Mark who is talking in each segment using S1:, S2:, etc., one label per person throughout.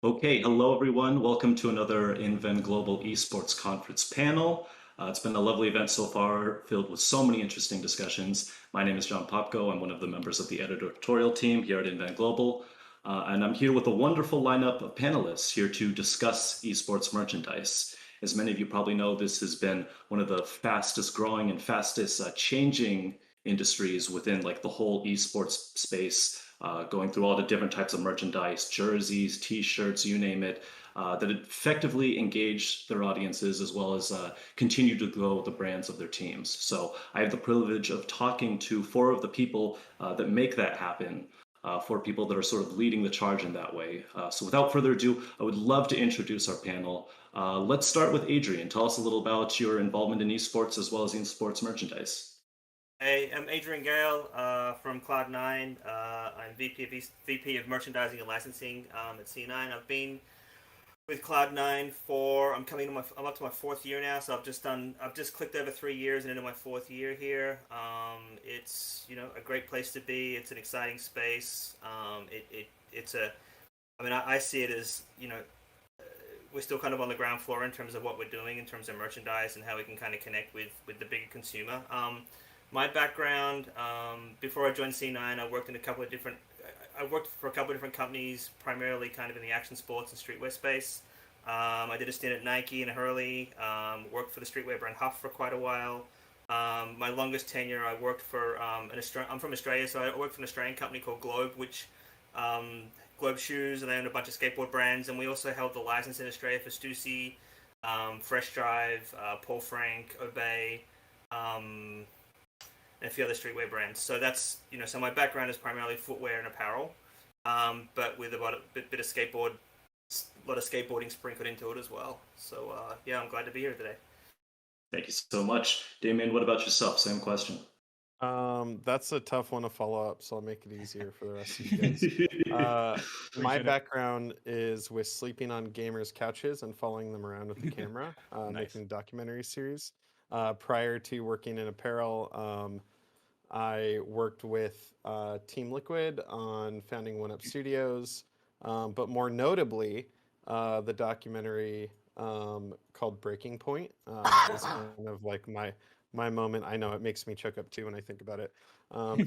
S1: Okay, hello everyone. Welcome to another Inven Global Esports Conference panel. It's been a lovely event so far, filled with so many interesting discussions. My name is John Popko. I'm one of the members of the editorial team here at Inven Global, and I'm here with a wonderful lineup of panelists here to discuss esports merchandise. As many of you probably know, this has been one of the fastest growing and fastest changing industries within like the whole esports space, going through all the different types of merchandise, jerseys, t-shirts, you name it, that effectively engage their audiences as well as continue to grow the brands of their teams. So I have the privilege of talking to four of the people that make that happen. For people that are sort of leading the charge in that way. So without further ado, I would love to introduce our panel. Let's start with Adrian. Tell us a little about your involvement in esports as well as esports merchandise.
S2: Hey, I'm Adrian Gale from Cloud9. I'm VP of Merchandising and Licensing at C9. I've been with Cloud9 for I'm up to my fourth year now, so I've just clicked over 3 years and into my fourth year here. It's a great place to be. It's an exciting space. It's a I see it as we're still kind of on the ground floor in terms of what we're doing in terms of merchandise and how we can kind of connect with the bigger consumer. My background, before I joined C9, I worked for a couple of different companies, primarily kind of in the action sports and streetwear space. I did a stint at Nike and Hurley, worked for the streetwear brand Huff for quite a while. My longest tenure, I worked for I'm from Australia, so I worked for an Australian company called Globe, which Globe Shoes, and they owned a bunch of skateboard brands, and we also held the license in Australia for Stussy, Fresh Drive, Paul Frank, Obey, and a few other streetwear brands. So that's so my background is primarily footwear and apparel, but with about a bit of a lot of skateboarding sprinkled into it as well. So yeah, I'm glad to be here today.
S1: Thank you so much. Damian, what about yourself? Same question.
S3: That's a tough one to follow up, so I'll make it easier for the rest of you guys. My background is with sleeping on gamers' couches and following them around with the camera,
S4: Nice.
S3: making a documentary series. Prior to working in apparel, I worked with Team Liquid on founding One Up Studios, but more notably, the documentary called Breaking Point is kind of like my moment. I know it makes me choke up too when I think about it.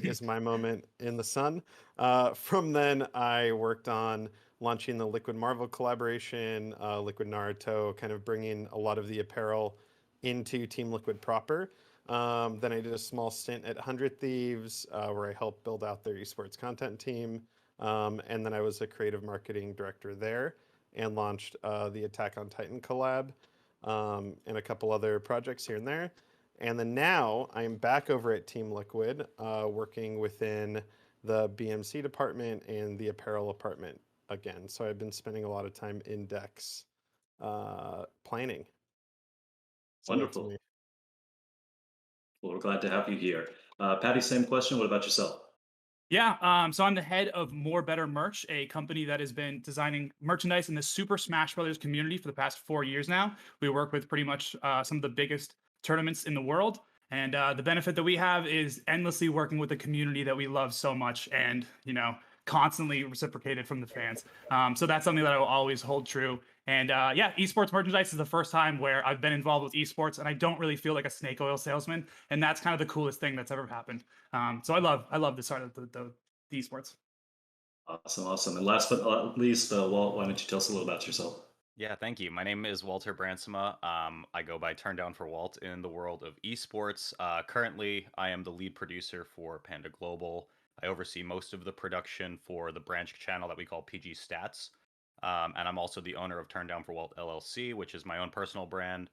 S3: Is my moment in the sun. From then, I worked on launching the Liquid Marvel collaboration, Liquid Naruto, kind of bringing a lot of the apparel into Team Liquid proper. Then I did a small stint at 100 Thieves, where I helped build out their esports content team. And then I was a creative marketing director there and launched the Attack on Titan collab, and a couple other projects here and there. And then now I'm back over at Team Liquid, working within the BMC department and the apparel department again. So I've been spending a lot of time in decks planning. So
S1: Wonderful. Well, we're glad to have you here. Patti, same question. What about yourself?
S4: Yeah, so I'm the head of More Better Merch, a company that has been designing merchandise in the Super Smash Brothers community for the past 4 years now. We work with pretty much some of the biggest tournaments in the world. And the benefit that we have is endlessly working with the community that we love so much and, constantly reciprocated from the fans. So that's something that I will always hold true. And yeah, esports merchandise is the first time where I've been involved with esports, and I don't really feel like a snake oil salesman. And that's kind of the coolest thing that's ever happened. So I love the start of the esports.
S1: Awesome. And last but not least, Walt, why don't you tell us a little about yourself?
S5: Yeah, thank you. My name is Walter Brandsema. I go by turndownforwalt in the world of esports. Currently, I am the lead producer for Panda Global. I oversee most of the production for the branch channel that we call PG Stats. And I'm also the owner of Turn Down for Walt LLC, which is my own personal brand.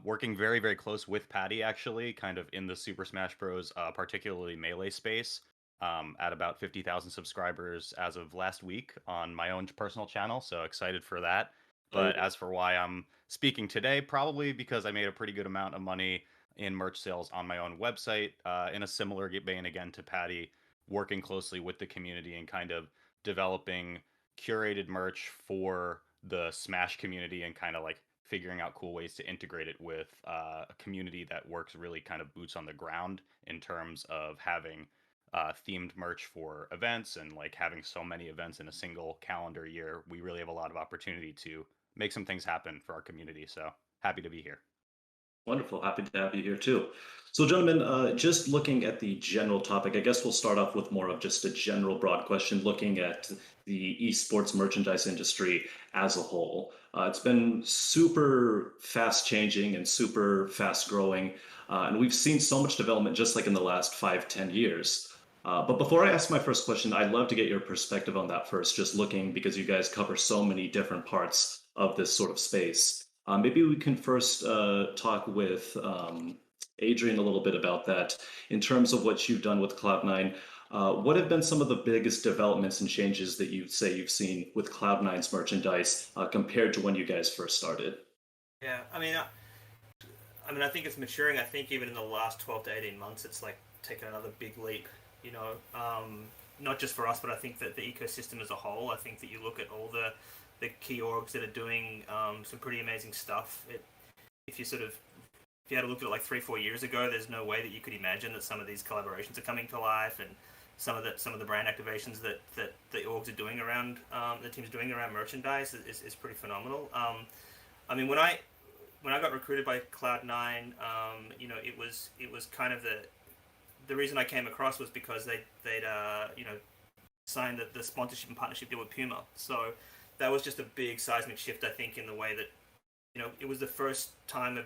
S5: Working very, very close with Patti, actually, kind of in the Super Smash Bros., particularly Melee space, at about 50,000 subscribers as of last week on my own personal channel. So excited for that. But as for why I'm speaking today, probably because I made a pretty good amount of money in merch sales on my own website, in a similar vein again to Patti, working closely with the community and kind of developing curated merch for the Smash community and kind of like figuring out cool ways to integrate it with a community that works really kind of boots on the ground in terms of having themed merch for events, and like having so many events in a single calendar year, we really have a lot of opportunity to make some things happen for our community. So happy to be here.
S1: Wonderful. Happy to have you here too. So, gentlemen, just looking at the general topic, I guess we'll start off with more of just a general broad question looking at the esports merchandise industry as a whole. It's been super fast changing and super fast growing, and we've seen so much development just like in the last 5, 10 years. But before I ask my first question, I'd love to get your perspective on that first, just looking because you guys cover so many different parts of this sort of space. Maybe we can first talk with Adrian a little bit about that in terms of what you've done with Cloud9. What have been some of the biggest developments and changes that you'd say you've seen with Cloud9's merchandise compared to when you guys first started?
S2: Yeah, I mean, I think it's maturing. I think even in the last 12 to 18 months, it's like taken another big leap. You know, not just for us, but I think that the ecosystem as a whole. I think that you look at all the key orgs that are doing some pretty amazing stuff. If you had to look at it like 3-4 years ago, there's no way that you could imagine that some of these collaborations are coming to life, and some of the brand activations that the orgs are doing around the team's doing around merchandise is pretty phenomenal. I mean, when I got recruited by Cloud9, you know, it was kind of the reason I came across was because they'd you know, signed the sponsorship and partnership deal with Puma. So that was just a big seismic shift, I think, in the way that, you know, it was the first time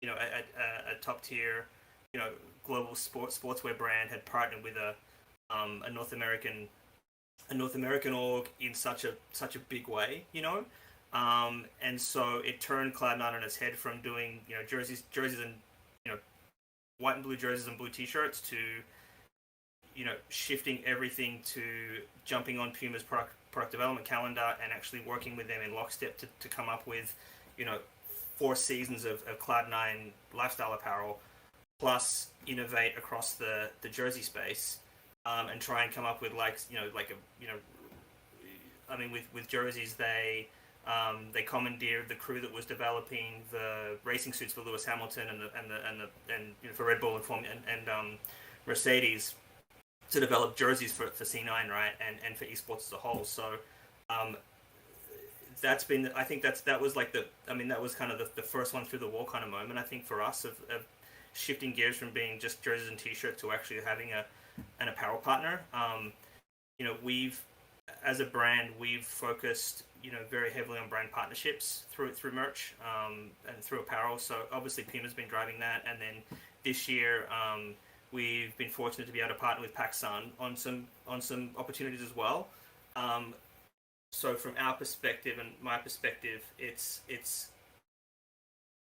S2: you know, a top tier, you know, global sportswear brand had partnered with a North American org in such a big way, you know, and so it turned Cloud9 on its head from doing, you know, jerseys and, you know, white and blue jerseys and blue t-shirts to, you know, shifting everything to jumping on Puma's product development calendar and actually working with them in lockstep to come up with, you know, 4 seasons of Cloud9 lifestyle apparel, plus innovate across the jersey space, and try and come up with like, you know, like a, you know, I mean, with jerseys, they commandeered the crew that was developing the racing suits for Lewis Hamilton and you know, for Red Bull and Mercedes, to develop jerseys for C9, right, and for esports as a whole. So that's been, I think that was like that was kind of the first one through the wall kind of moment, I think, for us of shifting gears from being just jerseys and t-shirts to actually having an apparel partner. You know, as a brand, we've focused, you know, very heavily on brand partnerships through merch and through apparel. So obviously Puma's been driving that, and then this year we've been fortunate to be able to partner with PacSun on some opportunities as well. So from our perspective and my perspective, it's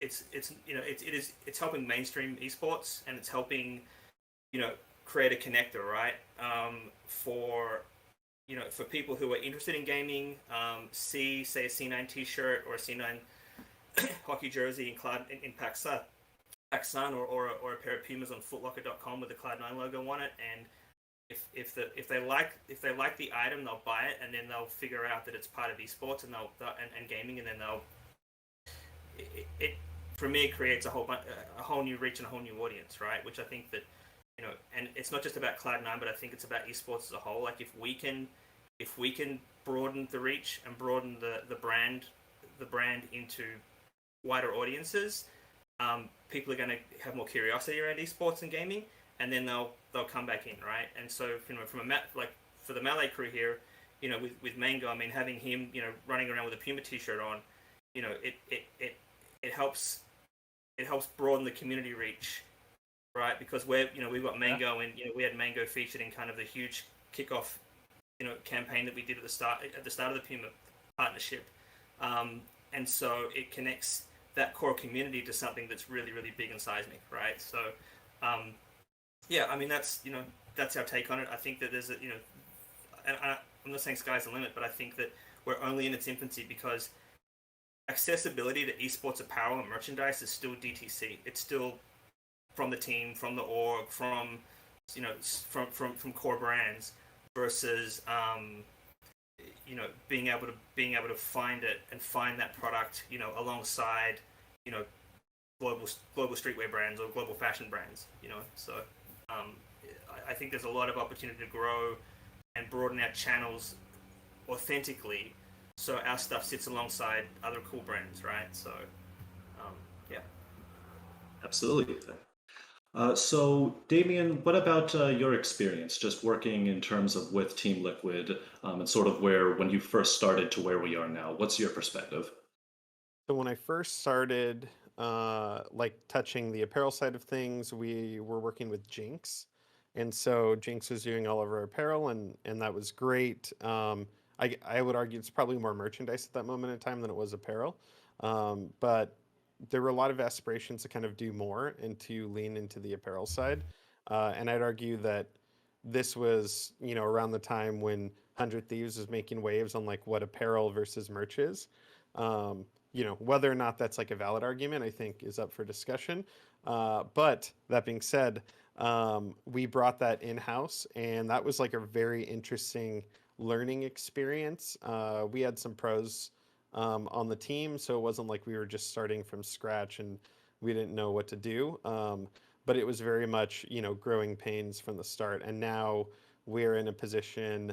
S2: you know, it's helping mainstream esports, and it's helping, you know, create a connector, right? For, you know, for people who are interested in gaming, see, say, a C9 t-shirt or a C9 hockey jersey in PacSun or a pair of Pumas on footlocker.com with the Cloud9 logo on it, and if they like the item, they'll buy it, and then they'll figure out that it's part of esports and and gaming, and then it for me, it creates a whole new reach and a whole new audience, right? Which I think that, you know, and it's not just about Cloud9, but I think it's about esports as a whole. Like if we can broaden the reach and broaden the brand into wider audiences, people are going to have more curiosity around esports and gaming, and then they'll come back in, right? And so, you know, for the Melee crew here, you know, with Mango, I mean, having him, you know, running around with a Puma t-shirt on, you know, it helps broaden the community reach, right? Because we've got Mango, and, you know, we had Mango featured in kind of the huge kickoff, you know, campaign that we did at the start of the Puma partnership, and so it connects that core community to something that's really, really big and seismic, right? So, yeah, I mean, that's our take on it. I think that there's you know, and I'm not saying sky's the limit, but I think that we're only in its infancy, because accessibility to esports apparel and merchandise is still DTC. It's still from the team, from the org, from, you know, from core brands, versus you know, being able to find it and find that product, you know, alongside, you know, global streetwear brands or global fashion brands, you know. So I think there's a lot of opportunity to grow and broaden our channels authentically, so our stuff sits alongside other cool brands, right? So, yeah.
S1: Absolutely. So, Damian, what about your experience just working in terms of with Team Liquid and sort of where when you first started to where we are now? What's your perspective?
S3: So when I first started, like touching the apparel side of things, we were working with Jinx, and so Jinx was doing all of our apparel, and that was great. I would argue it's probably more merchandise at that moment in time than it was apparel, but there were a lot of aspirations to kind of do more and to lean into the apparel side, and I'd argue that this was, you know, around the time when 100 Thieves was making waves on like what apparel versus merch is. You know, whether or not that's like a valid argument, I think is up for discussion. But that being said, we brought that in house, and that was like a very interesting learning experience. We had some pros on the team, so it wasn't like we were just starting from scratch and we didn't know what to do. But it was very much, you know, growing pains from the start. And now we're in a position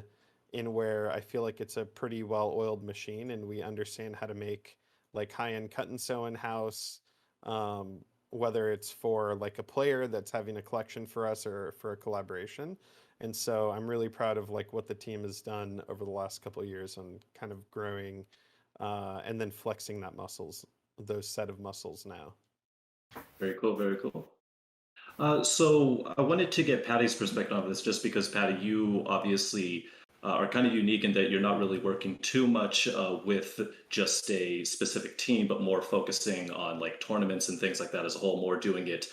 S3: in where I feel like it's a pretty well-oiled machine, and we understand how to make like high-end cut and sew in house, whether it's for like a player that's having a collection for us or for a collaboration. And so I'm really proud of like what the team has done over the last couple of years on kind of growing and then flexing those set of muscles now.
S1: Very cool, very cool. So I wanted to get Patty's perspective on this just because, Patty, you obviously are kind of unique in that you're not really working too much with just a specific team, but more focusing on like tournaments and things like that as a whole, more doing it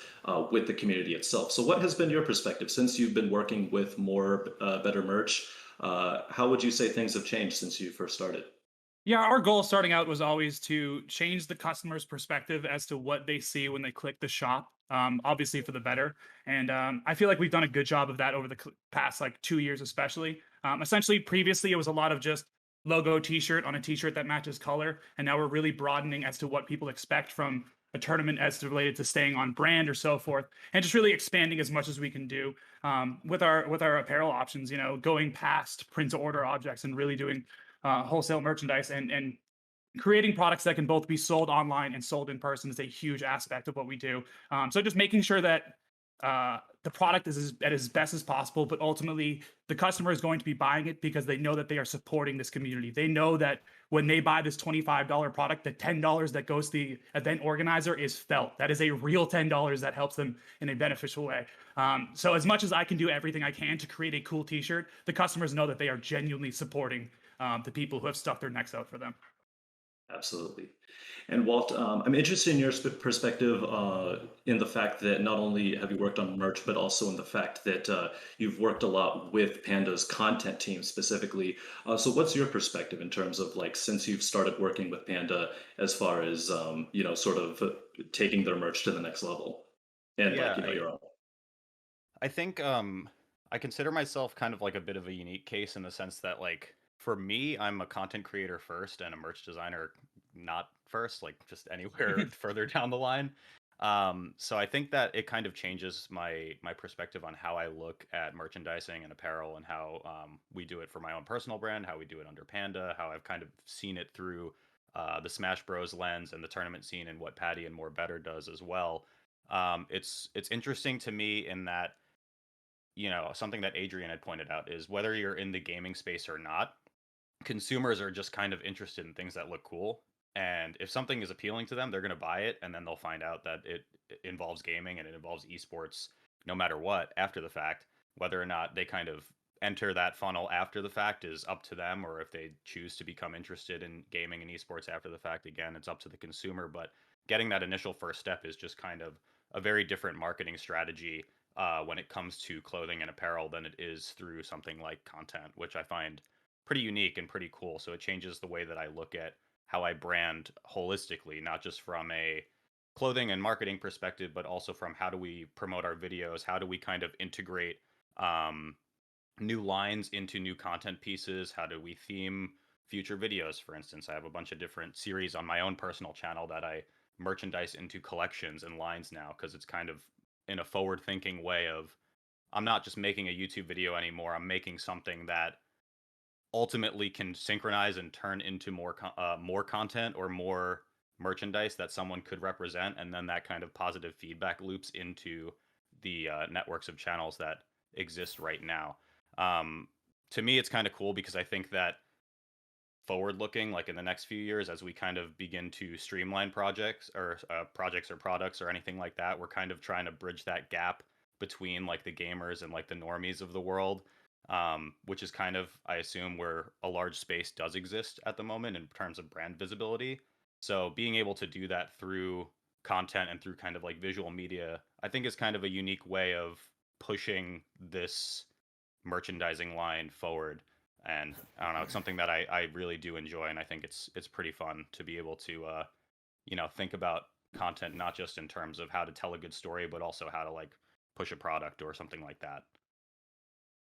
S1: with the community itself. So what has been your perspective since you've been working with more better merch? How would you say things have changed since you first started?
S4: Yeah, our goal starting out was always to change the customer's perspective as to what they see when they click the shop, obviously for the better. And I feel like we've done a good job of that over the past like 2 years, especially. Essentially, previously it was a lot of just logo T-shirt on a T-shirt that matches color, and now we're really broadening as to what people expect from a tournament as related to staying on brand or so forth, and just really expanding as much as we can do with our apparel options. You know, going past print to order objects and really doing wholesale merchandise and creating products that can both be sold online and sold in person is a huge aspect of what we do. So just making sure that the product is at as best as possible, but ultimately the customer is going to be buying it because they know that they are supporting this community. They know that when they buy this $25 product, the $10 that goes to the event organizer is felt. That is a real $10 that helps them in a beneficial way. So as much as I can do everything I can to create a cool t-shirt, the customers know that they are genuinely supporting the people who have stuck their necks out for them.
S1: Absolutely. And Walt, I'm interested in your perspective in the fact that not only have you worked on merch, but also in the fact that you've worked a lot with Panda's content team specifically. So what's your perspective in terms of like since you've started working with Panda as far as you know, sort of taking their merch to the next level and like,
S5: Yeah,
S1: you know, your own.
S5: I think I consider myself kind of like a bit of a unique case in the sense that like for me, I'm a content creator first and a merch designer not first, like just anywhere further down the line. So I think that it kind of changes my perspective on how I look at merchandising and apparel and how we do it for my own personal brand, how we do it under Panda, how I've kind of seen it through the Smash Bros lens and the tournament scene and what Patti and More Better does as well. It's interesting to me in that you know something that Adrian had pointed out is whether you're in the gaming space or not, consumers are just kind of interested in things that look cool. And if something is appealing to them, they're going to buy it. And then they'll find out that it involves gaming and it involves esports no matter what after the fact. Whether or not they kind of enter that funnel after the fact is up to them, or if they choose to become interested in gaming and esports after the fact, again, it's up to the consumer. But getting that initial first step is just kind of a very different marketing strategy when it comes to clothing and apparel than it is through something like content, which I find pretty unique and pretty cool. So it changes the way that I look at how I brand holistically, not just from a clothing and marketing perspective, but also from how do we promote our videos? How do we kind of integrate um, new lines into new content pieces? How do we theme future videos? For instance, I have a bunch of different series on my own personal channel that I merchandise into collections and lines now because it's kind of in a forward thinking way of I'm not just making a YouTube video anymore. I'm making something that ultimately can synchronize and turn into more content or more merchandise that someone could represent, and then that kind of positive feedback loops into the networks of channels that exist right now. To me, it's kind of cool because I think that forward looking, like in the next few years, as we kind of begin to streamline projects or products or anything like that, we're kind of trying to bridge that gap between like the gamers and like the normies of the world, which is kind of, I assume, where a large space does exist at the moment in terms of brand visibility. So being able to do that through content and through kind of like visual media, I think is kind of a unique way of pushing this merchandising line forward. And I don't know, it's something that I really do enjoy, and I think it's pretty fun to be able to think about content not just in terms of how to tell a good story, but also how to like push a product or something like that.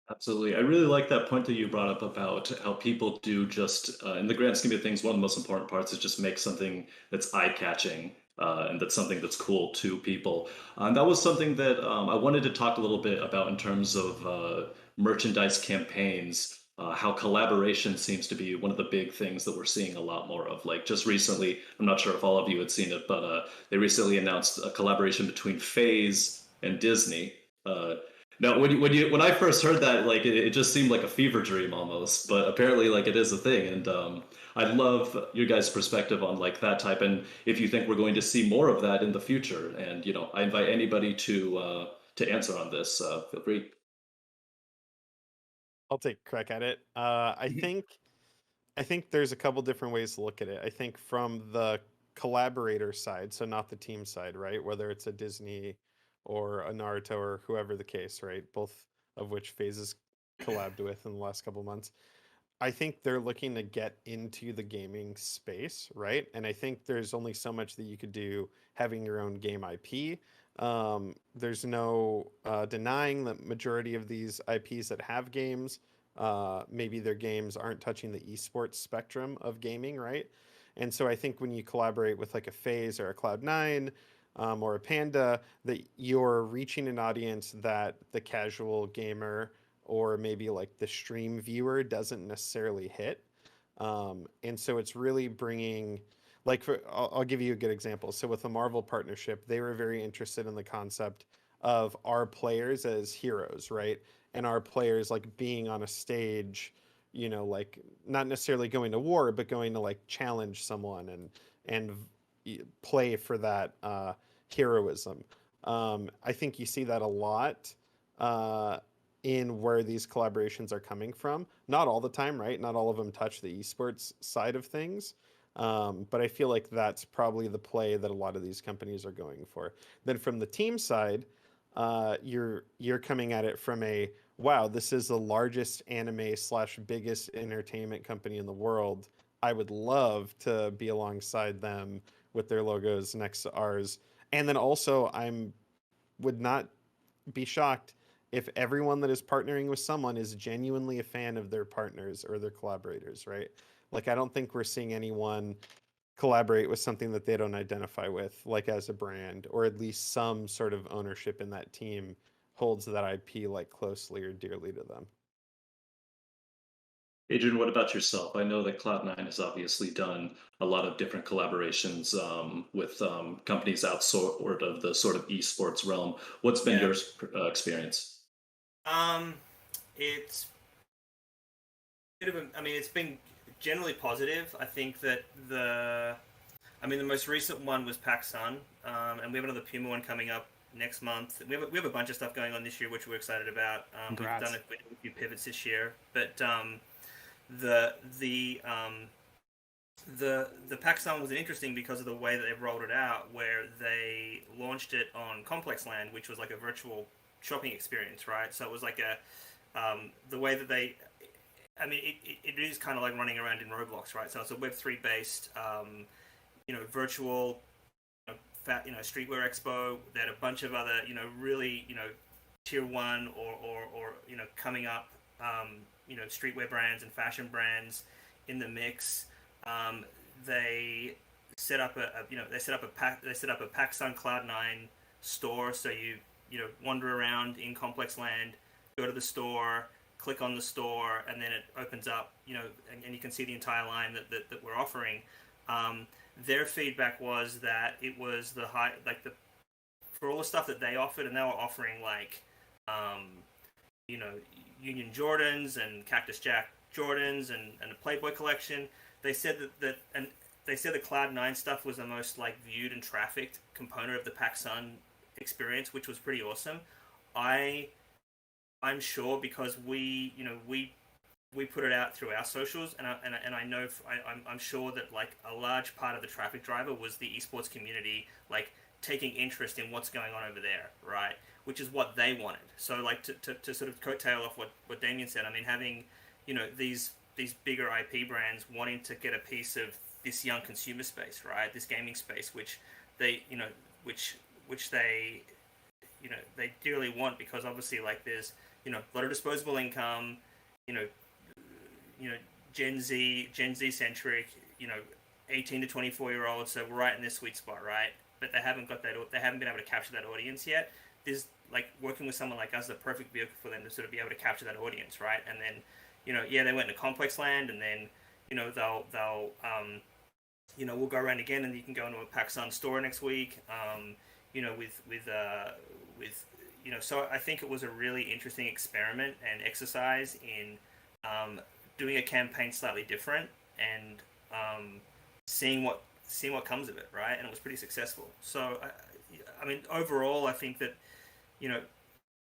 S1: Absolutely. I really like that point that you brought up about how people do just, in the grand scheme of things, one of the most important parts is just make something that's eye-catching, and that's something that's cool to people. And that was something that I wanted to talk a little bit about in terms of merchandise campaigns. How collaboration seems to be one of the big things that we're seeing a lot more of. Like just recently, I'm not sure if all of you had seen it, but they recently announced a collaboration between FaZe and Disney. No, when I first heard that, like it just seemed like a fever dream almost, but apparently like it is a thing, and I'd love your guys' perspective on like that type, and if you think we're going to see more of that in the future, and I invite anybody to answer on this. Feel free.
S3: I'll take a crack at it. I think there's a couple different ways to look at it. I think from the collaborator side, so not the team side, right? Whether it's a Disney or a Naruto or whoever the case, right? Both of which phases collabed with in the last couple months. I think they're looking to get into the gaming space, right? And I think there's only so much that you could do having your own game IP. There's no denying that majority of these IPs that have games, maybe their games aren't touching the esports spectrum of gaming, right? And so I think when you collaborate with like a FaZe or a Cloud9 or a Panda, that you're reaching an audience that the casual gamer or maybe like the stream viewer doesn't necessarily hit. And so it's really bringing, like, I'll give you a good example. So with the Marvel partnership, they were very interested in the concept of our players as heroes, right? And our players like being on a stage, like not necessarily going to war, but going to like challenge someone and play for that heroism. I think you see that a lot. In where these collaborations are coming from. Not all the time, right? Not all of them touch the esports side of things. But I feel like that's probably the play that a lot of these companies are going for. Then from the team side, you're coming at it from a wow, this is the largest anime slash biggest entertainment company in the world. I would love to be alongside them with their logos next to ours. And then also would not be shocked if everyone that is partnering with someone is genuinely a fan of their partners or their collaborators, right? Like, I don't think we're seeing anyone collaborate with something that they don't identify with, like as a brand, or at least some sort of ownership in that team holds that IP like closely or dearly to them.
S1: Adrian, what about yourself? I know that Cloud9 has obviously done a lot of different collaborations with companies outside of the sort of esports realm. What's been
S2: Yeah.
S1: your experience?
S2: It's it's been generally positive. I think that the most recent one was PacSun, and we have another Puma one coming up next month. We have a bunch of stuff going on this year, which we're excited about. We've done a few pivots this year, but the PacSun was interesting because of the way that they've rolled it out, where they launched it on Complex Land, which was like a virtual shopping experience, right? So it was like the way that they, it is kind of like running around in Roblox, right? So it's a Web3 based, virtual, streetwear expo. They had a bunch of other, really, tier one or coming up, streetwear brands and fashion brands in the mix. They set up a PacSun Cloud9 store, so wander around in Complex Land, go to the store, click on the store, and then it opens up, and you can see the entire line that we're offering. Their feedback was that it was for all the stuff that they offered, and they were offering Union Jordans and Cactus Jack Jordans and a Playboy collection. They said that they said the Cloud9 stuff was the most viewed and trafficked component of the PacSun experience, which was pretty awesome. I'm sure because we put it out through our socials, and I know I'm sure that a large part of the traffic driver was the esports community taking interest in what's going on over there, right? Which is what they wanted. So to sort of coattail off what Damian said, I mean, having these bigger IP brands wanting to get a piece of this young consumer space, right? This gaming space, which they they dearly want, because obviously there's a lot of disposable income, Gen Z centric, 18 to 24-year-olds, so we're right in this sweet spot, right? But they haven't been able to capture that audience yet. There's working with someone like us is the perfect vehicle for them to sort of be able to capture that audience, right? And then, they went into Complex Land, and then, they'll we'll go around again, and you can go into a PacSun store next week, so I think it was a really interesting experiment and exercise in doing a campaign slightly different and seeing what comes of it, right? And it was pretty successful. So, I mean, overall, I think that,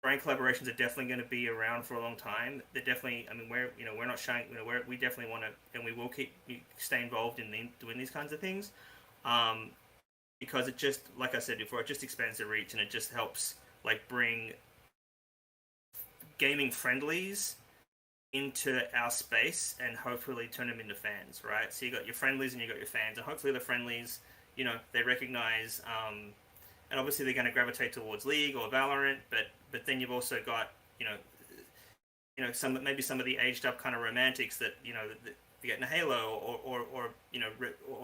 S2: brand collaborations are definitely going to be around for a long time. They're definitely, I mean, we're not shying, we definitely want to, and we will stay involved in doing these kinds of things, because it just, like I said before, it just expands the reach, and it just helps bring gaming friendlies into our space and hopefully turn them into fans, right? So you got your friendlies and you got your fans, and hopefully the friendlies, they recognize, and obviously they're going to gravitate towards League or Valorant, but then you've also got, some of the aged up kind of romantics that, that they get in Halo or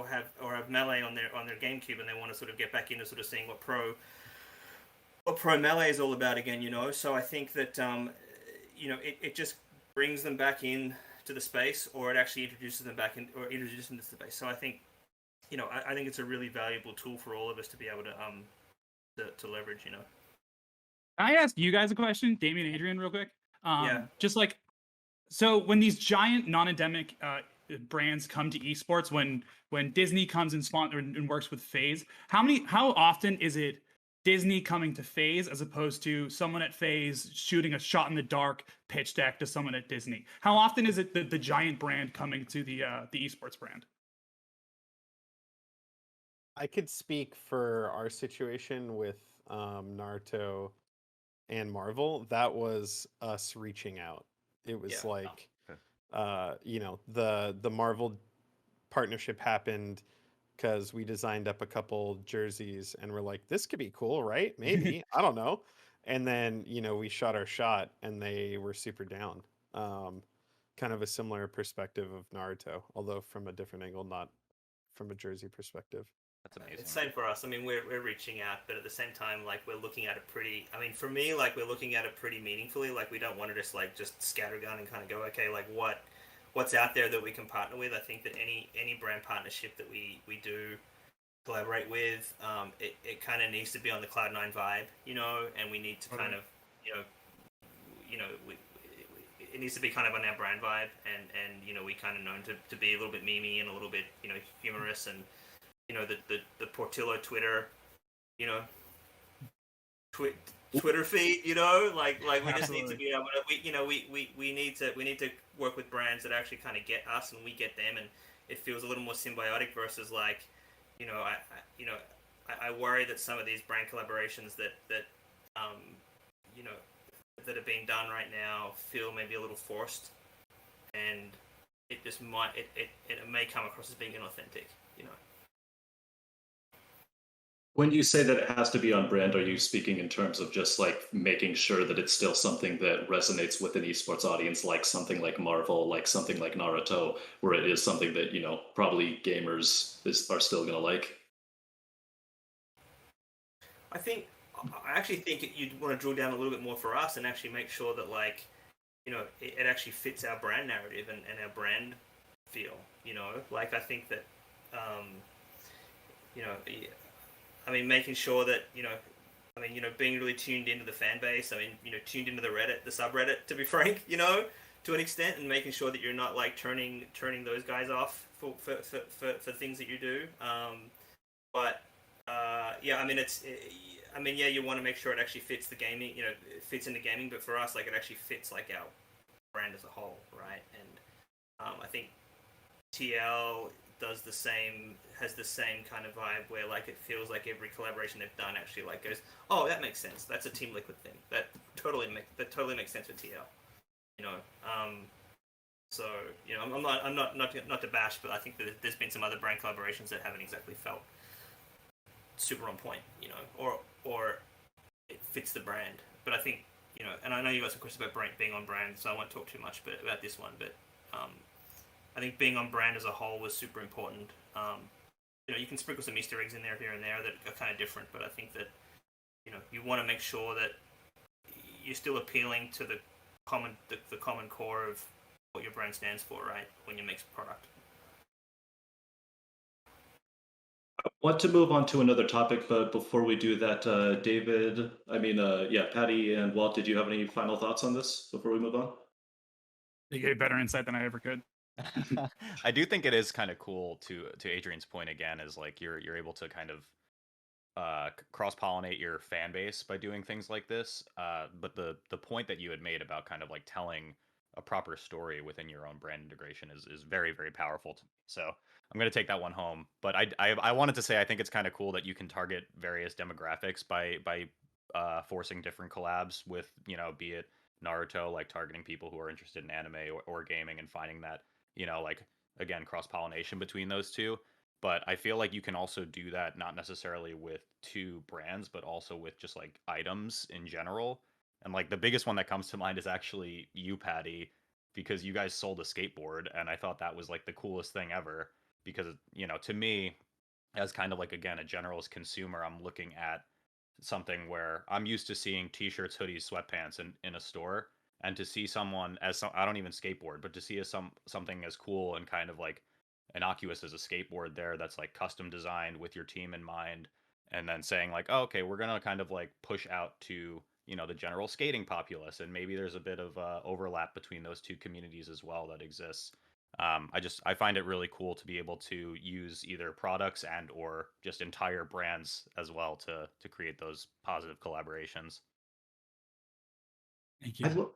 S2: have Melee on their GameCube, and they want to sort of get back into sort of seeing what Pro Melee is all about again, So I think that, it just brings them back in to the space, or it actually introduces them into the space. So I think, I think it's a really valuable tool for all of us to be able to leverage,
S4: Can I ask you guys a question, Damian and Adrian, real quick?
S2: Yeah.
S4: Just so when these giant non-endemic brands come to esports, when Disney comes and works with FaZe, how often is it Disney coming to FaZe as opposed to someone at FaZe shooting a shot in the dark pitch deck to someone at Disney? How often is it the giant brand coming to the esports brand?
S3: I could speak for our situation with Naruto and Marvel. That was us reaching out. It was the Marvel partnership happened because we designed up a couple jerseys and we're like, this could be cool, right? Maybe. I don't know. And then, we shot our shot and they were super down. Kind of a similar perspective of Naruto, although from a different angle, not from a jersey perspective.
S5: That's amazing.
S2: It's same for us. I mean, we're reaching out, but at the same time, we're looking at it pretty. I mean, for me, we're looking at it pretty meaningfully. We don't want to just just scattergun and kind of go, okay, what's out there that we can partner with. I think that any brand partnership that we do collaborate with, it kind of needs to be on the Cloud9 vibe, and we need to kind of, it needs to be kind of on our brand vibe, and we kind of known to be a little bit memey and a little bit, humorous, and the Portillo Twitter, Twitter feed, we just need to be able to, we need to work with brands that actually kind of get us and we get them, and it feels a little more symbiotic versus I worry that some of these brand collaborations that are being done right now feel maybe a little forced, and it just might it may come across as being inauthentic,
S1: When you say that it has to be on brand, are you speaking in terms of just making sure that it's still something that resonates with an esports audience, like something like Marvel, like something like Naruto, where it is something that, probably gamers are still going to like?
S2: I think I actually think you'd want to drill down a little bit more for us and actually make sure that like, it actually fits our brand narrative and our brand feel. Like I think that, you know, I mean, making sure that being really tuned into the fan base. I mean, tuned into the subreddit, to be frank, to an extent, and making sure that you're not like turning those guys off for things that you do. But yeah, I mean, yeah, you want to make sure it actually fits the gaming, it fits into gaming. But for us, like, it actually fits like our brand as a whole, right? And I think TL has the same kind of vibe where like it feels like every collaboration they've done actually like goes, oh, that makes sense. That's a Team Liquid thing. That totally makes sense for TL. So I'm not to bash, but I think that there's been some other brand collaborations that haven't exactly felt super on point, or it fits the brand. But I think and I know you got some questions about being on brand, so I won't talk too much about this one, but I think being on brand as a whole was super important. You can sprinkle some Easter eggs in there here and there that are kind of different, but I think that you want to make sure that you're still appealing to the common core of what your brand stands for, right? When you make a product.
S1: I want to move on to another topic, but before we do that, David, Patti and Walt, did you have any final thoughts on this before we move on?
S4: They gave better insight than I ever could.
S5: I do think it is kind of cool to Adrian's point again, is like you're able to kind of cross-pollinate your fan base by doing things like this. But the point that you had made about kind of like telling a proper story within your own brand integration is very, very powerful to me. So I'm going to take that one home. But I wanted to say I think it's kind of cool that you can target various demographics by forcing different collabs with, be it Naruto, like targeting people who are interested in anime or gaming and finding that, like, again, cross-pollination between those two. But I feel like you can also do that not necessarily with two brands, but also with just like items in general. And like the biggest one that comes to mind is actually you, Patti, because you guys sold a skateboard, and I thought that was like the coolest thing ever. Because to me, as kind of like, again, a generalist consumer, I'm looking at something where I'm used to seeing t-shirts, hoodies, sweatpants in a store, and to see someone I don't even skateboard, but to see something as cool and kind of like innocuous as a skateboard there that's like custom designed with your team in mind, and then saying like, oh, okay, we're gonna kind of like push out to the general skating populace, and maybe there's a bit of overlap between those two communities as well that exists. I find it really cool to be able to use either products and or just entire brands as well to create those positive collaborations.
S4: Thank you.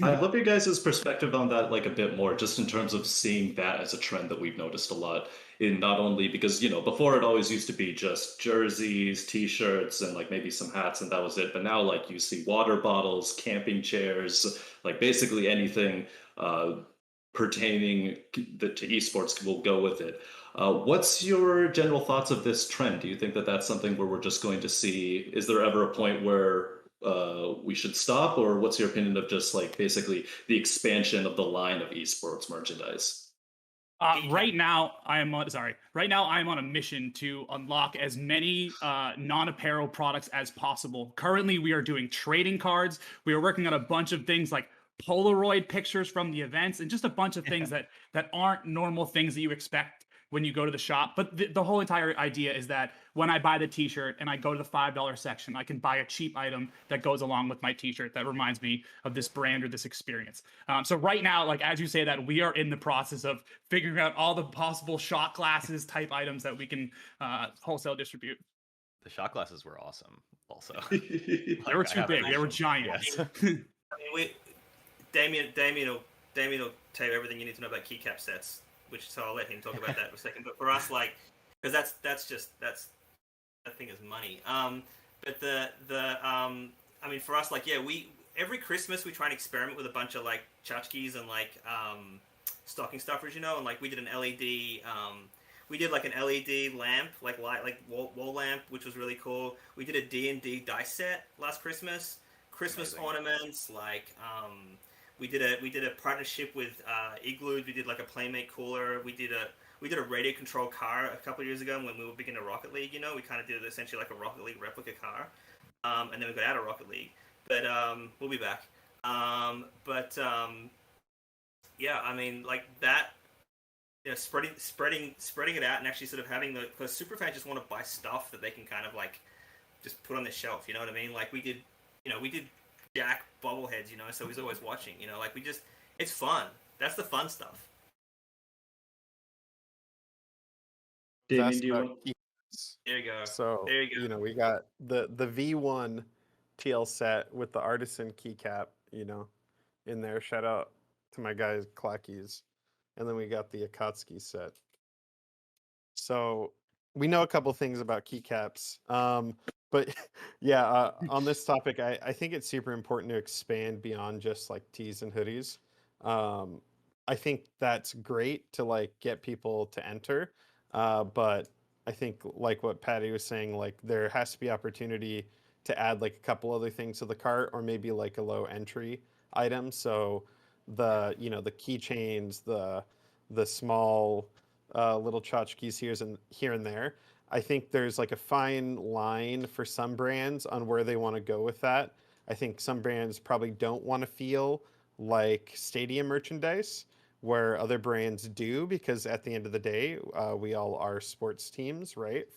S1: I'd love your guys' perspective on that, like a bit more, just in terms of seeing that as a trend that we've noticed a lot. In not only because before it always used to be just jerseys, t-shirts, and like maybe some hats, and that was it. But now like you see water bottles, camping chairs, like basically anything pertaining to esports will go with it. What's your general thoughts of this trend? Do you think that that's something where we're just going to see? Is there ever a point where we should stop, or what's your opinion of just like basically the expansion of the line of esports merchandise?
S4: Right now, I am on a mission to unlock as many non-apparel products as possible. Currently, we are doing trading cards. We are working on a bunch of things like Polaroid pictures from the events, and just a bunch of things that aren't normal things that you expect when you go to the shop. But the whole entire idea is that when I buy the t-shirt and I go to the $5 section, I can buy a cheap item that goes along with my t-shirt that reminds me of this brand or this experience. So right now, like as you say that, we are in the process of figuring out all the possible shot glasses type items that we can wholesale distribute.
S5: The shot glasses were awesome also.
S4: They were too big. They were giant.
S5: Yes.
S2: Damian will tell you everything you need to know about keycap sets, so I'll let him talk about that for a second. But for us, like, because that thing is money. But for us, like, yeah, every Christmas we try and experiment with a bunch of like tchotchkes and like stocking stuffers, and like we did an LED. We did like an LED lamp, like wall lamp, which was really cool. We did a D&D dice set last Christmas. Christmas Amazing. Ornaments, like we did a partnership with Igloo. We did like a Playmate cooler. We did a radio controlled car a couple of years ago when we were big into Rocket League. We kind of did essentially like a Rocket League replica car. and then we got out of Rocket League. But we'll be back. Yeah, I mean, like that. Spreading it out and actually sort of having because super fans just want to buy stuff that they can kind of like just put on the shelf. You know what I mean? Like we did Jack bobbleheads. So he's always watching. Like it's fun. That's the fun stuff.
S1: Damian, do you want?
S2: There you go.
S3: So
S2: there you go.
S3: we got the V1 TL set with the artisan keycap, in there. Shout out to my guys Clackies. And then we got the Akatsuki set. So we know a couple things about keycaps. But yeah, on this topic, I think it's super important to expand beyond just like tees and hoodies. I think that's great to like get people to enter. But I think like what Patti was saying, like there has to be opportunity to add like a couple other things to the cart or maybe like a low entry item. So the keychains, the small little tchotchkes here and there. I think there's like a fine line for some brands on where they want to go with that. I think some brands probably don't want to feel like stadium merchandise, where other brands do, because at the end of the day, we all are sports teams, right?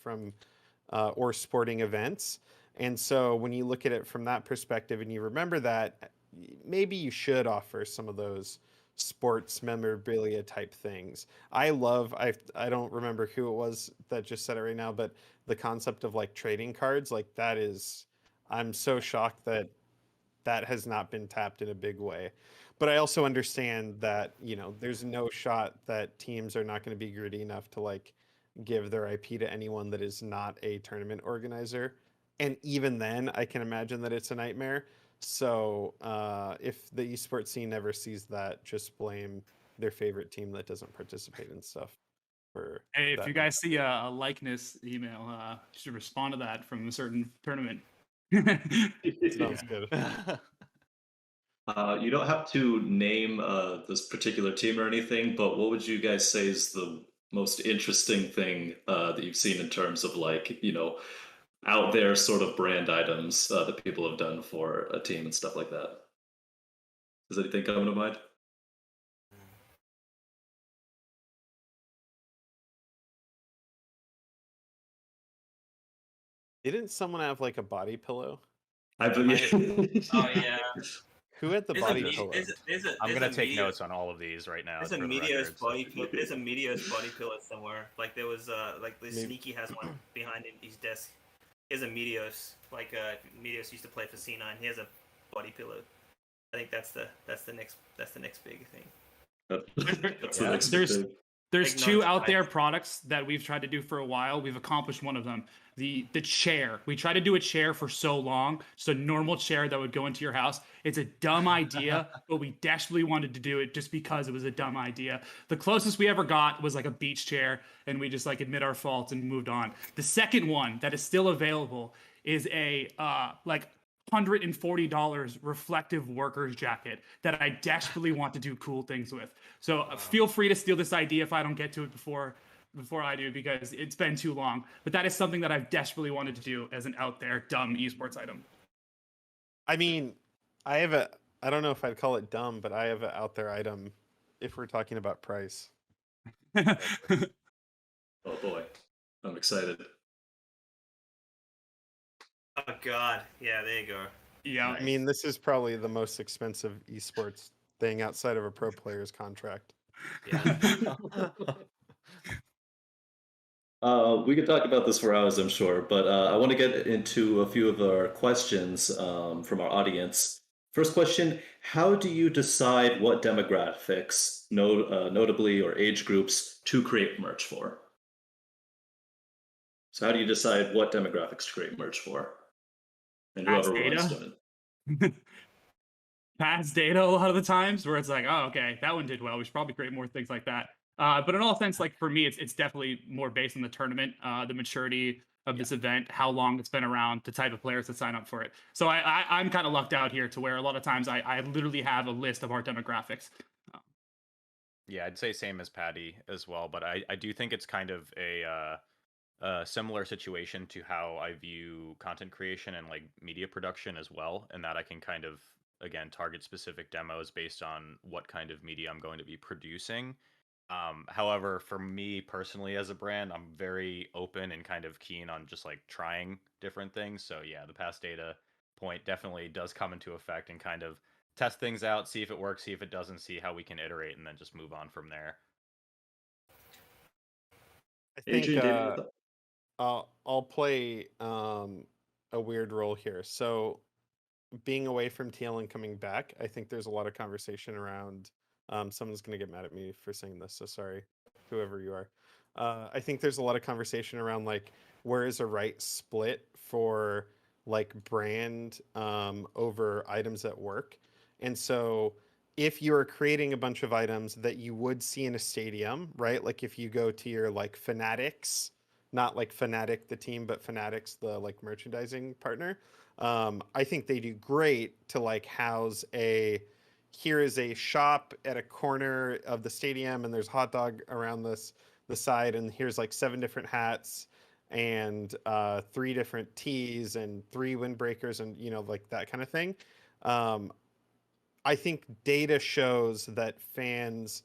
S3: Or sporting events. And so when you look at it from that perspective and you remember that, maybe you should offer some of those sports memorabilia type things. I don't remember who it was that just said it right now, but the concept of like trading cards, like I'm so shocked that has not been tapped in a big way. But I also understand that, there's no shot that teams are not going to be greedy enough to like give their IP to anyone that is not a tournament organizer. And even then, I can imagine that it's a nightmare. So if the esports scene never sees that, just blame their favorite team that doesn't participate in stuff.
S4: Hey, if you guys see a likeness email, you should respond to that from a certain tournament.
S3: Sounds good.
S1: You don't have to name this particular team or anything, but what would you guys say is the most interesting thing that you've seen in terms of like, out there sort of brand items that people have done for a team and stuff like that? Does anything come to mind?
S3: Didn't someone have like a body pillow?
S1: I believe.
S2: Oh yeah.
S3: Who had the body pillow?
S5: I'm going to take notes on all of these right now.
S2: There's a Meteos body pillow. There's a Meteos body pillow somewhere. Like there was like the Sneaky has one behind his desk. He has a Meteos. Like Meteos used to play for C9. He has a body pillow. I think that's the next big thing.
S4: There's two out there products that we've tried to do for a while. We've accomplished one of them. The chair. We tried to do a chair for so long. Just a normal chair that would go into your house. It's a dumb idea, but we desperately wanted to do it just because it was a dumb idea. The closest we ever got was like a beach chair, and we just like admit our faults and moved on. The second one that is still available is a like $140 reflective workers jacket that I desperately want to do cool things with. So feel free to steal this idea if I don't get to it before I do, because it's been too long. But that is something that I've desperately wanted to do as an out there dumb esports item.
S3: I mean, I don't know if I'd call it dumb, but I have an out there item if we're talking about price.
S1: Oh boy, I'm excited.
S2: Oh god, yeah, there you go.
S4: Yeah,
S3: I mean, this is probably the most expensive esports thing outside of a pro player's contract.
S2: Yeah.
S1: We could talk about this for hours, I'm sure, but I want to get into a few of our questions from our audience. First question, how do you decide what demographics, notably or age groups, to create merch for? So how do you decide what demographics to create merch for? And whoever wants to.
S4: Past data a lot of the times where it's like, oh, okay, that one did well. We should probably create more things like that. But in all sense, like for me, it's definitely more based on the tournament, the maturity of this event, how long it's been around, the type of players that sign up for it. So I'm kind of lucked out here to where a lot of times I literally have a list of our demographics.
S5: Yeah, I'd say same as Patti as well, but I do think it's kind of a a similar situation to how I view content creation and like media production as well, and that I can kind of again target specific demos based on what kind of media I'm going to be producing. However, for me personally as a brand, I'm very open and kind of keen on just like trying different things. So yeah, the past data point definitely does come into effect and kind of test things out, see if it works, see if it doesn't, see how we can iterate, and then just move on from there.
S3: I think
S1: Adrian, Damian,
S3: I'll play a weird role here. So being away from TL and coming back, I think there's a lot of conversation around. Someone's going to get mad at me for saying this, so sorry, whoever you are. I think there's a lot of conversation around like where is a right split for like brand over items at work. And so if you are creating a bunch of items that you would see in a stadium, right? Like if you go to your like Fanatics, not like Fanatic the team, but Fanatics the like merchandising partner. I think they do great to like house here is a shop at a corner of the stadium and there's a hot dog around the side and here's like 7 different hats and 3 different tees and 3 windbreakers and like that kind of thing. I think data shows that fans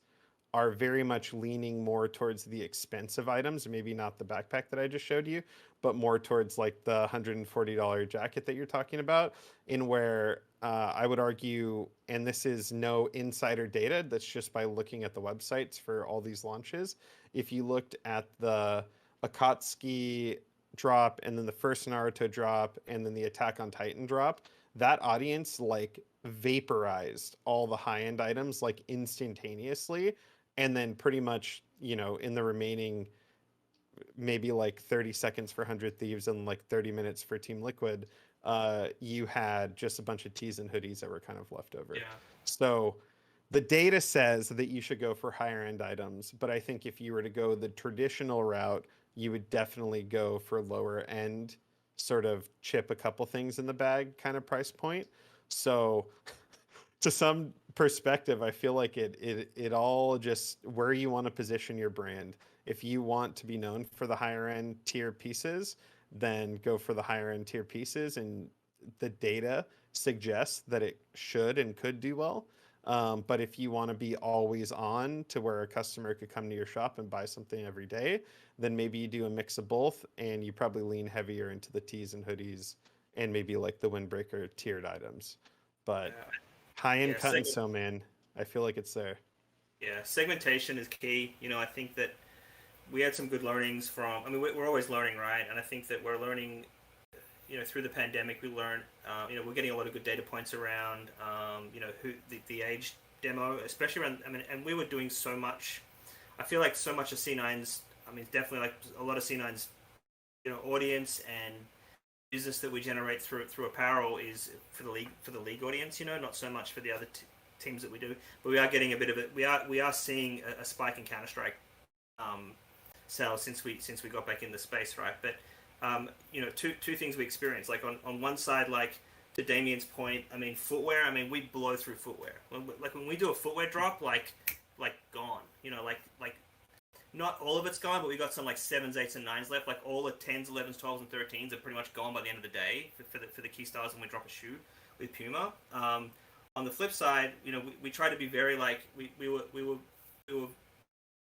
S3: are very much leaning more towards the expensive items, maybe not the backpack that I just showed you, but more towards like the $140 jacket that you're talking about, in where I would argue, and this is no insider data, that's just by looking at the websites for all these launches. If you looked at the Akatsuki drop and then the first Naruto drop and then the Attack on Titan drop, that audience like vaporized all the high-end items like instantaneously, and then pretty much in the remaining maybe like 30 seconds for 100 Thieves and like 30 minutes for Team Liquid, you had just a bunch of tees and hoodies that were kind of left over.
S2: Yeah.
S3: So the data says that you should go for higher end items, but I think if you were to go the traditional route, you would definitely go for lower end, sort of chip a couple things in the bag kind of price point. So to some perspective, I feel like it all just where you want to position your brand. If you want to be known for the higher end tier pieces, then go for the higher end tier pieces, and the data suggests that it should and could do well. But if you want to be always on to where a customer could come to your shop and buy something every day, then maybe you do a mix of both, and you probably lean heavier into the tees and hoodies and maybe like the windbreaker tiered items. But high end cut and sew, man, I feel like it's there.
S2: Yeah, segmentation is key. I think that we had some good learnings from. I mean, we're always learning, right? And I think that we're learning. Through the pandemic, we learned. We're getting a lot of good data points around. Who the age demo, especially around. I mean, and we were doing so much. I feel like so much of C9's. I mean, definitely like a lot of C9's, audience and business that we generate through apparel is for the league audience. Not so much for the other teams that we do. But we are getting a bit of it. We are seeing a spike in Counter-Strike sales since we got back in the space, right? But two things we experienced. Like on one side, like to Damian's point, I mean footwear. I mean we blow through footwear. Like when we do a footwear drop, like gone. Like not all of it's gone, but we got some like 7s, 8s, and 9s left. Like all the 10s, 11s, 12s, and 13s are pretty much gone by the end of the day for the key styles when we drop a shoe with Puma. On the flip side, we try to be very like we were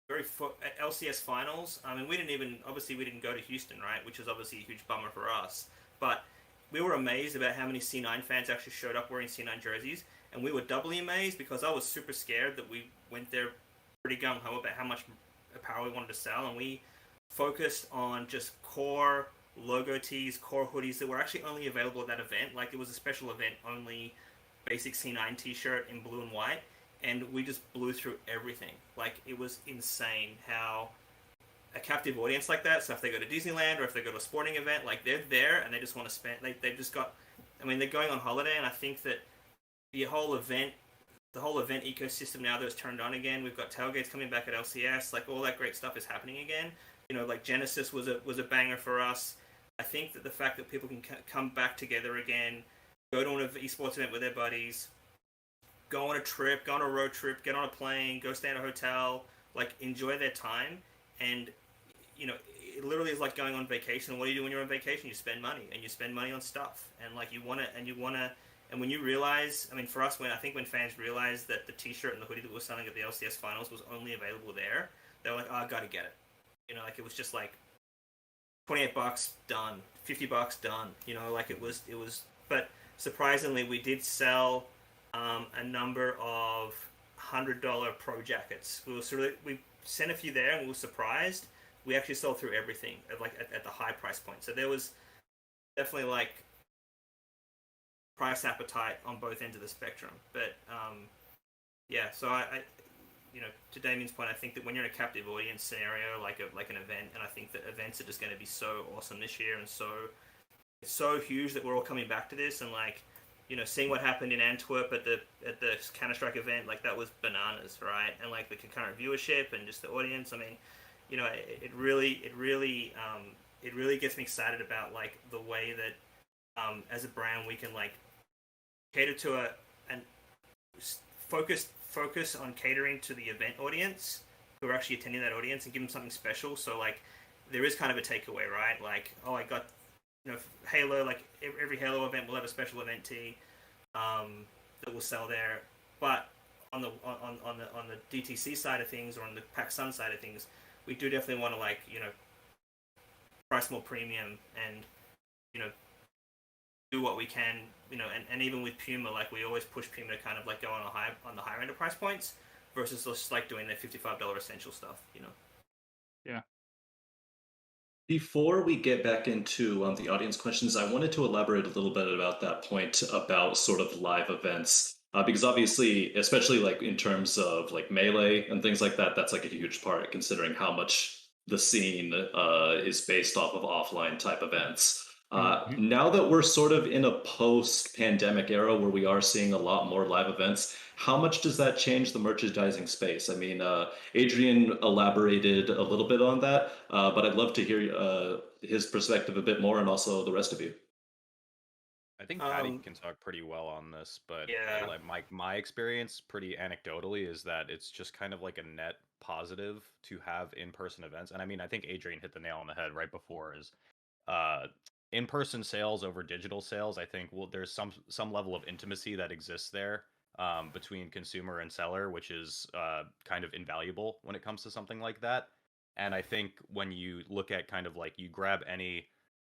S2: very at LCS finals. I mean, we didn't go to Houston, right? Which is obviously a huge bummer for us. But we were amazed about how many C9 fans actually showed up wearing C9 jerseys, and we were doubly amazed because I was super scared that we went there pretty gung ho about how much apparel we wanted to sell, and we focused on just core logo tees, core hoodies that were actually only available at that event. Like it was a special event only, basic C9 T-shirt in blue and white. And we just blew through everything. Like, it was insane how a captive audience like that, so if they go to Disneyland or if they go to a sporting event, like, they're there and they just want to spend, they've just got, I mean, they're going on holiday, and I think that the whole event ecosystem now that's turned on again, we've got tailgates coming back at LCS, like, all that great stuff is happening again. Like, Genesis was a banger for us. I think that the fact that people can come back together again, go to an esports event with their buddies, go on a trip, go on a road trip, get on a plane, go stay in a hotel, like enjoy their time. And, it literally is like going on vacation. What do you do when you're on vacation? You spend money, and you spend money on stuff, and like you want to, and when you realize, I mean, for us, when fans realized that the T-shirt and the hoodie that we're selling at the LCS finals was only available there, they were like, "Oh, I gotta get it." You know, like it was just like $28 done, $50 done. You know, like it was. But surprisingly, we did sell a number of $100 pro jackets. We sent a few there, and we were surprised. We actually sold through everything at the high price point. So there was definitely like price appetite on both ends of the spectrum. But yeah, so I to Damian's point, I think that when you're in a captive audience scenario like an event, and I think that events are just going to be so awesome this year, and it's so huge that we're all coming back to this, and like, you know, seeing what happened in Antwerp at the Counter-Strike event, like that was bananas, right? And like the concurrent viewership and just the audience. I mean, you know, it really gets me excited about like the way that as a brand we can like cater to and focus on catering to the event audience who are actually attending that audience and give them something special. So like there is kind of a takeaway, right? Like, oh, I got, you know, Halo, like every Halo event will have a special event tee that will sell there. But on the DTC side of things, or on the PacSun side of things, we do definitely want to, like, you know, price more premium and, you know, do what we can, you know, and even with Puma, like we always push Puma to kind of like go on the higher end of price points versus just like doing the $55 essential stuff, you know.
S4: Yeah.
S1: Before we get back into the audience questions, I wanted to elaborate a little bit about that point about sort of live events. Because obviously, especially like in terms of like Melee and things like that, that's like a huge part considering how much the scene is based off of offline type events. Now that we're sort of in a post-pandemic era where we are seeing a lot more live events, how much does that change the merchandising space? I mean, Adrian elaborated a little bit on that, but I'd love to hear his perspective a bit more, and also the rest of you.
S5: I think Patti can talk pretty well on this, but
S2: yeah.
S5: like my experience, pretty anecdotally, is that it's just kind of like a net positive to have in-person events. And I mean, I think Adrian hit the nail on the head right before, is in-person sales over digital sales. I think there's some level of intimacy that exists there between consumer and seller, which is kind of invaluable when it comes to something like that. And I think when you look at kind of like, you grab any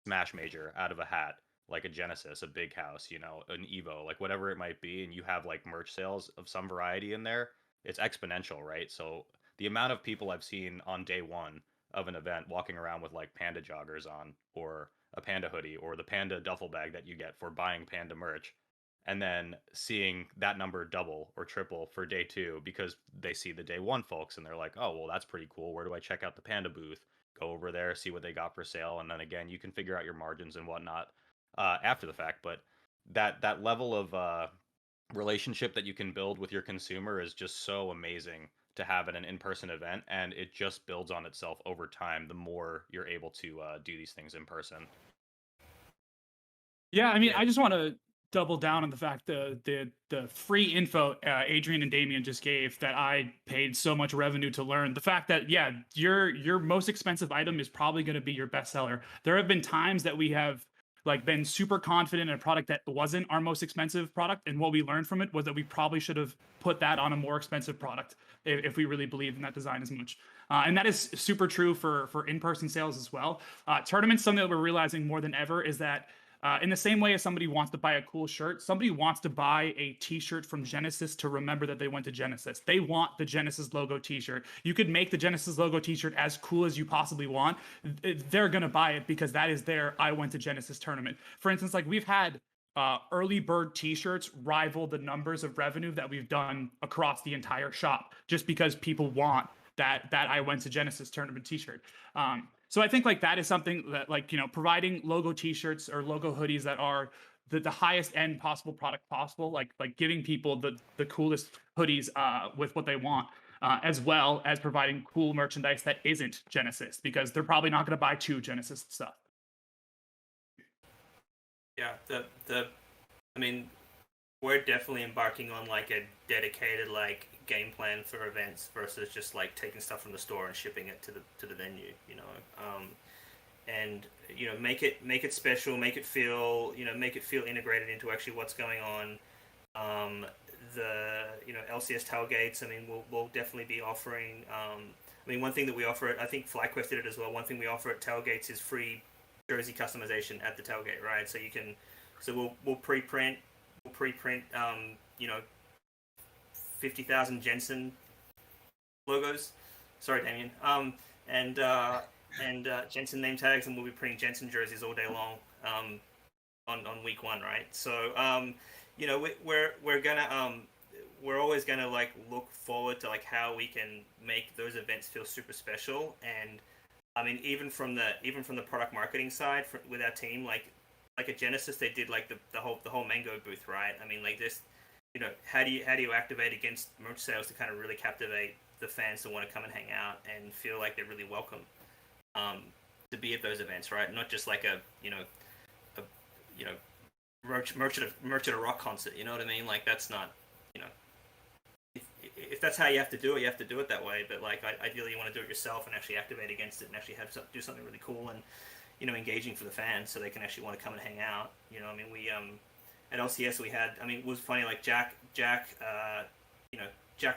S5: Smash Major out of a hat, like a Genesis, a Big House, you know, an Evo, like whatever it might be, and you have like merch sales of some variety in there, it's exponential, right? So the amount of people I've seen on day one of an event walking around with like Panda joggers on, or a Panda hoodie, or the Panda duffel bag that you get for buying Panda merch, and then seeing that number double or triple for day two because they see the day one folks and they're like, oh, well, that's pretty cool. Where do I check out the Panda booth? Go over there, see what they got for sale, and then again, you can figure out your margins and whatnot after the fact. But that level of relationship that you can build with your consumer is just so amazing to have at an in-person event, and it just builds on itself over time the more you're able to do these things in person.
S4: Yeah, I mean, I just want to double down on the fact the free info Adrian and Damian just gave that I paid so much revenue to learn. The fact that, yeah, your most expensive item is probably going to be your bestseller. There have been times that we have like been super confident in a product that wasn't our most expensive product, and what we learned from it was that we probably should have put that on a more expensive product if we really believed in that design as much. And that is super true for in-person sales as well. Tournaments, something that we're realizing more than ever is that in the same way as somebody wants to buy a cool shirt, somebody wants to buy a t-shirt from Genesis to remember that they went to Genesis. They want the Genesis logo t-shirt. You could make the Genesis logo t-shirt as cool as you possibly want. They're going to buy it because that is their I went to Genesis tournament. For instance, like we've had early bird t-shirts rival the numbers of revenue that we've done across the entire shop just because people want that I went to Genesis tournament t-shirt. So I think like that is something that, like, you know, providing logo t-shirts or logo hoodies that are the highest end possible product possible, like giving people the coolest hoodies with what they want, as well as providing cool merchandise that isn't Genesis, because they're probably not going to buy 2 Genesis stuff.
S2: Yeah, I mean, we're definitely embarking on like a dedicated like game plan for events versus just like taking stuff from the store and shipping it to the venue, you know. and make it special, make it feel integrated into actually what's going on. The LCS tailgates. I mean, we'll definitely be offering. I mean, one thing that we offer, I think FlyQuest did it as well. One thing we offer at tailgates is free jersey customization at the tailgate, right? So you can, we'll pre-print, 50,000 Jensen logos. Sorry, Damian. And Jensen name tags, and we'll be printing Jensen jerseys all day long on week one, right? So we're always gonna like look forward to like how we can make those events feel super special. And I mean, even from the product marketing side with our team, like at Genesis, they did like the whole mango booth, right? I mean, like this, how do you activate against merch sales to kind of really captivate the fans that want to come and hang out and feel like they're really welcome to be at those events, right? Not just like a merch at a rock concert. You know what I mean? Like that's not, if that's how you have to do it, you have to do it that way. But like ideally, you want to do it yourself and actually activate against it and actually do something really cool and engaging for the fans so they can actually want to come and hang out. I mean, we at LCS we had. I mean, it was funny. Like Jack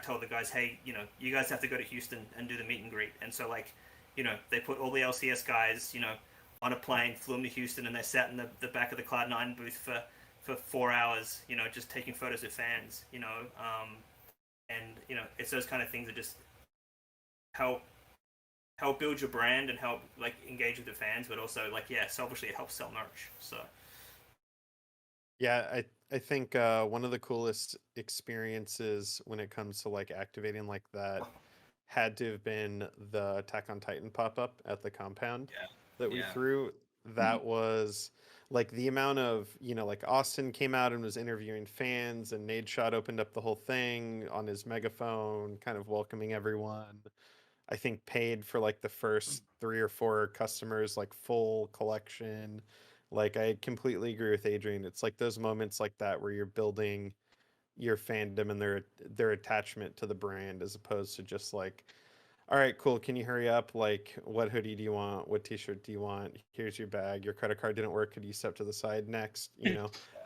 S2: told the guys, hey, you guys have to go to Houston and do the meet and greet. And so like, they put all the LCS guys, on a plane, flew them to Houston, and they sat in the back of the Cloud9 booth for 4 hours, just taking photos with fans, and it's those kind of things that just help build your brand and help like engage with the fans, but also like selfishly it helps sell merch. So
S3: yeah, I think one of the coolest experiences when it comes to like activating like that had to have been the Attack on Titan pop-up at the compound that we threw. That was like the amount of, like Austin came out and was interviewing fans, and Nadeshot opened up the whole thing on his megaphone, kind of welcoming everyone. I think paid for like the first 3 or 4 customers, like full collection. Like I completely agree with Adrian. It's like those moments like that where you're building your fandom and their attachment to the brand, as opposed to just like, all right, cool, can you hurry up? Like, what hoodie do you want? What t-shirt do you want? Here's your bag. Your credit card didn't work. Could you step to the side next?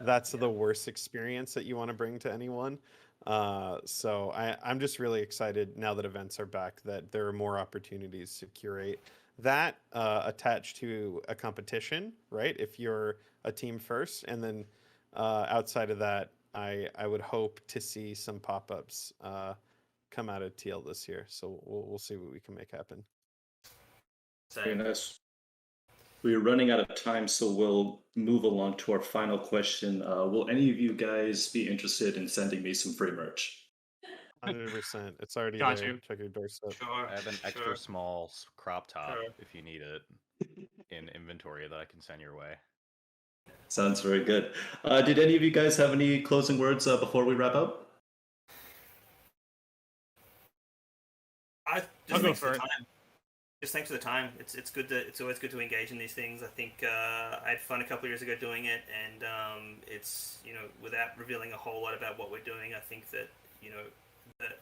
S3: That's the worst experience that you want to bring to anyone. So I'm just really excited now that events are back, that there are more opportunities to curate that attached to a competition, right? If you're a team first, and then outside of that, I would hope to see some pop-ups come out of TL this year. So we'll see what we can make happen.
S1: Very nice. We're running out of time, so we'll move along to our final question. Will any of you guys be interested in sending me some free merch?
S3: 100%. It's already
S4: Got
S3: there.
S4: you.
S3: Check your doorstep.
S2: sure,
S5: I have an extra small crop top
S2: Sure.
S5: if you need it in inventory that I can send your way.
S1: Sounds very good. Did any of you guys have any closing words before we wrap up?
S4: I'll go for it.
S2: Just thanks for the time. It's good to it's always good to engage in these things. I think I had fun a couple of years ago doing it, and it's without revealing a whole lot about what we're doing. I think that that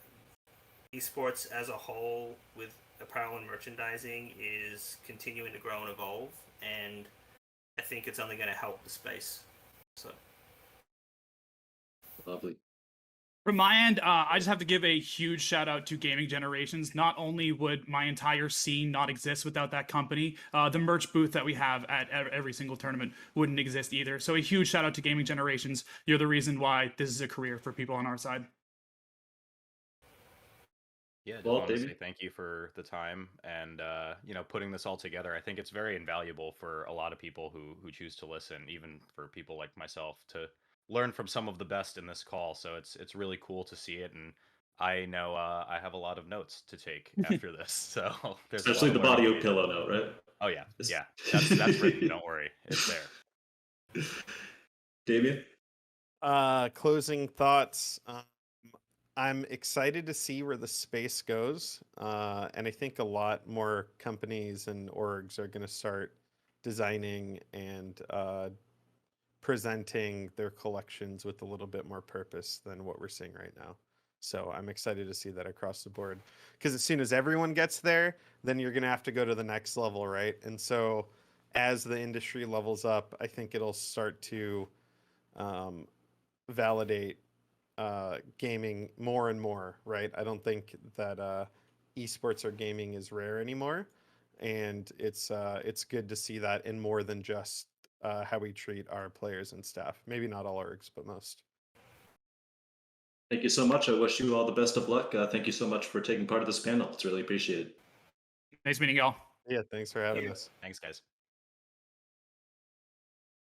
S2: esports as a whole with apparel and merchandising is continuing to grow and evolve, and I think it's only going to help the space. So
S1: Lovely.
S4: From my end, I just have to give a huge shout out to Gaming Generations. Not only would my entire scene not exist without that company, the merch booth that we have at every single tournament wouldn't exist either. So a huge shout out to Gaming Generations. You're the reason why this is a career for people on our side.
S5: Yeah, just
S1: Well,
S5: want to
S1: David?
S5: say thank you for the time and putting this all together. I think it's very invaluable for a lot of people who choose to listen, even for people like myself, to learn from some of the best in this call. So it's really cool to see it, and I know I have a lot of notes to take after this. So there's
S1: Especially
S5: a
S1: the
S5: lot of
S1: body
S5: learning.
S1: of pillow note, right?
S5: Oh yeah, yeah. That's written. Don't worry, it's there.
S1: Damian?
S3: Closing thoughts. I'm excited to see where the space goes. And I think a lot more companies and orgs are going to start designing and presenting their collections with a little bit more purpose than what we're seeing right now. So I'm excited to see that across the board. Because as soon as everyone gets there, then you're going to have to go to the next level, right? And so as the industry levels up, I think it'll start to validate gaming more and more, right? I don't think that esports or gaming is rare anymore, and it's good to see that in more than just how we treat our players and staff. Maybe not all orgs, but most.
S1: Thank you so much. I wish you all the best of luck. Thank you so much for taking part of this panel. It's really appreciated.
S4: Nice meeting y'all.
S3: Yeah, thanks for having us.
S5: Thanks, guys.